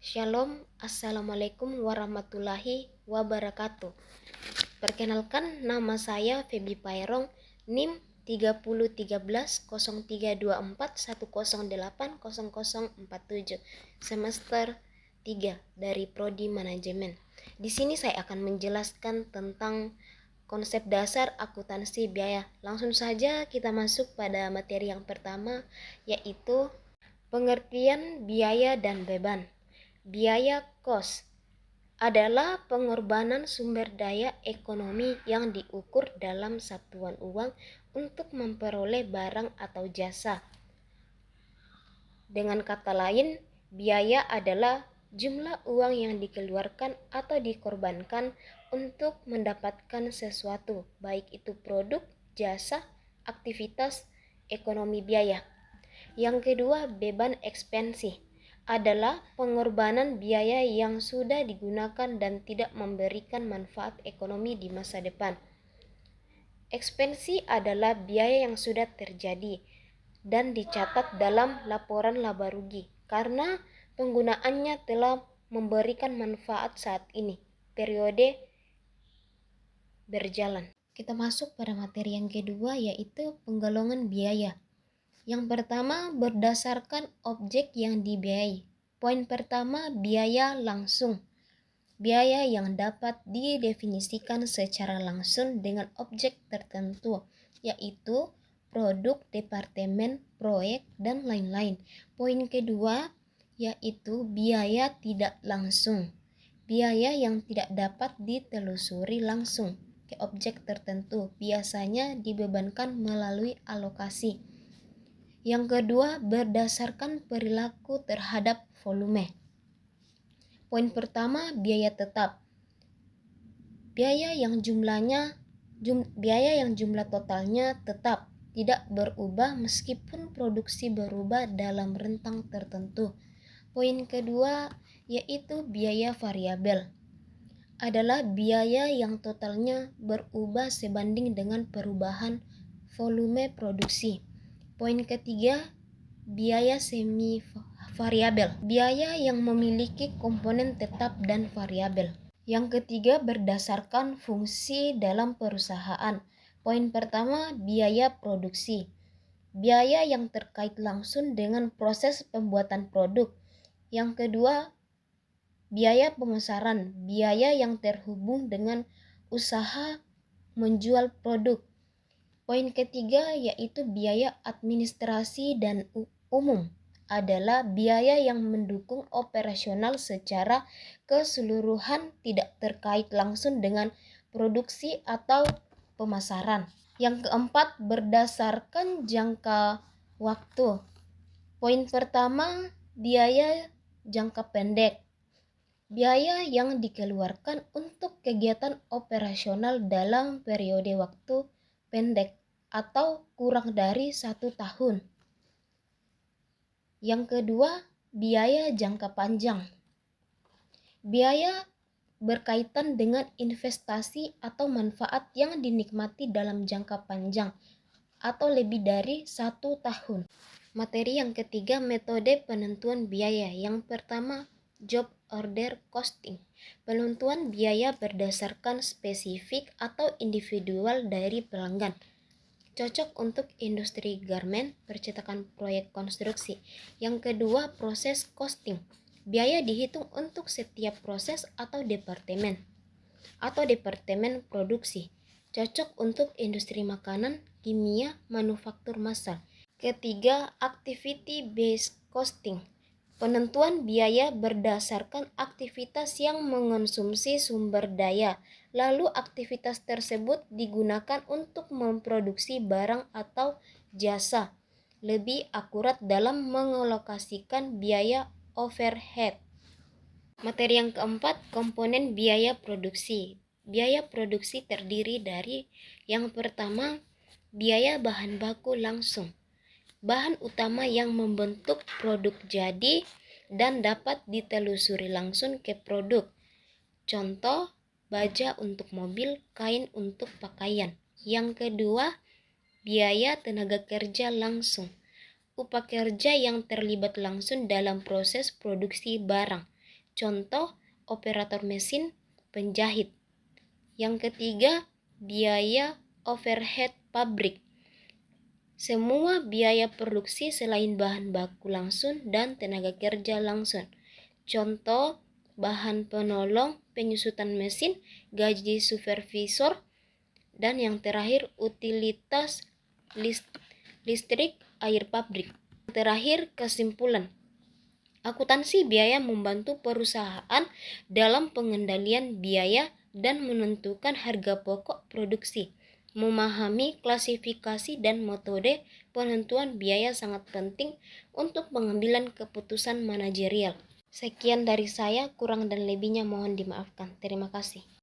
Shalom, Assalamualaikum warahmatullahi wabarakatuh. Perkenalkan, nama saya Feby Pairong, NIM 30130324108047, semester 3 dari Prodi Manajemen. Di sini saya akan menjelaskan tentang konsep dasar akuntansi biaya. Langsung saja kita masuk pada materi yang pertama, yaitu pengertian biaya dan beban. Biaya cost adalah pengorbanan sumber daya ekonomi yang diukur dalam satuan uang untuk memperoleh barang atau jasa. Dengan kata lain, biaya adalah jumlah uang yang dikeluarkan atau dikorbankan untuk mendapatkan sesuatu, baik itu produk, jasa, aktivitas, ekonomi biaya. Yang kedua, beban ekspansi adalah pengorbanan biaya yang sudah digunakan dan tidak memberikan manfaat ekonomi di masa depan. Ekspansi adalah biaya yang sudah terjadi dan dicatat dalam laporan laba rugi karena penggunaannya telah memberikan manfaat saat ini, periode berjalan. Kita masuk pada materi yang kedua, yaitu penggolongan biaya. Yang pertama, berdasarkan objek yang dibiayai. Poin pertama, biaya langsung. Biaya yang dapat didefinisikan secara langsung dengan objek tertentu, yaitu produk, departemen, proyek, dan lain-lain. Poin kedua, yaitu biaya tidak langsung. Biaya yang tidak dapat ditelusuri langsung ke objek tertentu, biasanya dibebankan melalui alokasi. Yang kedua, berdasarkan perilaku terhadap volume. Poin pertama, biaya tetap. Biaya yang jumlah totalnya tetap, tidak berubah meskipun produksi berubah dalam rentang tertentu. Poin kedua, yaitu biaya variabel. Adalah biaya yang totalnya berubah sebanding dengan perubahan volume produksi. Poin ketiga, biaya semi variabel. Biaya yang memiliki komponen tetap dan variabel. Yang ketiga, berdasarkan fungsi dalam perusahaan. Poin pertama, biaya produksi. Biaya yang terkait langsung dengan proses pembuatan produk. Yang kedua, biaya pemasaran. Biaya yang terhubung dengan usaha menjual produk. Poin ketiga, yaitu biaya administrasi dan umum, adalah biaya yang mendukung operasional secara keseluruhan, tidak terkait langsung dengan produksi atau pemasaran. Yang keempat, berdasarkan jangka waktu. Poin pertama, biaya jangka pendek. Biaya yang dikeluarkan untuk kegiatan operasional dalam periode waktu pendek atau kurang dari 1 tahun. Yang kedua, biaya jangka panjang. Biaya berkaitan dengan investasi atau manfaat yang dinikmati dalam jangka panjang atau lebih dari 1 tahun. Materi yang ketiga, metode penentuan biaya. Yang pertama, job order costing. Penentuan biaya berdasarkan spesifik atau individual dari pelanggan. Cocok untuk industri garmen, percetakan, proyek konstruksi. Yang kedua, proses costing. Biaya dihitung untuk setiap proses atau departemen produksi. Cocok untuk industri makanan, kimia, manufaktur massal. Ketiga, activity based costing. Penentuan biaya berdasarkan aktivitas yang mengonsumsi sumber daya, lalu aktivitas tersebut digunakan untuk memproduksi barang atau jasa. Lebih akurat dalam mengalokasikan biaya overhead. Materi yang keempat, komponen biaya produksi. Biaya produksi terdiri dari yang pertama, biaya bahan baku langsung. Bahan utama yang membentuk produk jadi dan dapat ditelusuri langsung ke produk. Contoh, baja untuk mobil, kain untuk pakaian. Yang kedua, biaya tenaga kerja langsung. Upah kerja yang terlibat langsung dalam proses produksi barang. contoh operator mesin, penjahit. Yang ketiga, biaya overhead pabrik. Semua biaya produksi selain bahan baku langsung dan tenaga kerja langsung. Contoh, bahan penolong, penyusutan mesin, gaji supervisor, dan yang terakhir, utilitas listrik, air pabrik. Terakhir, kesimpulan. Akuntansi biaya membantu perusahaan dalam pengendalian biaya dan menentukan harga pokok produksi. Memahami klasifikasi dan metode penentuan biaya sangat penting untuk pengambilan keputusan manajerial. Sekian dari saya, kurang dan lebihnya mohon dimaafkan. Terima kasih.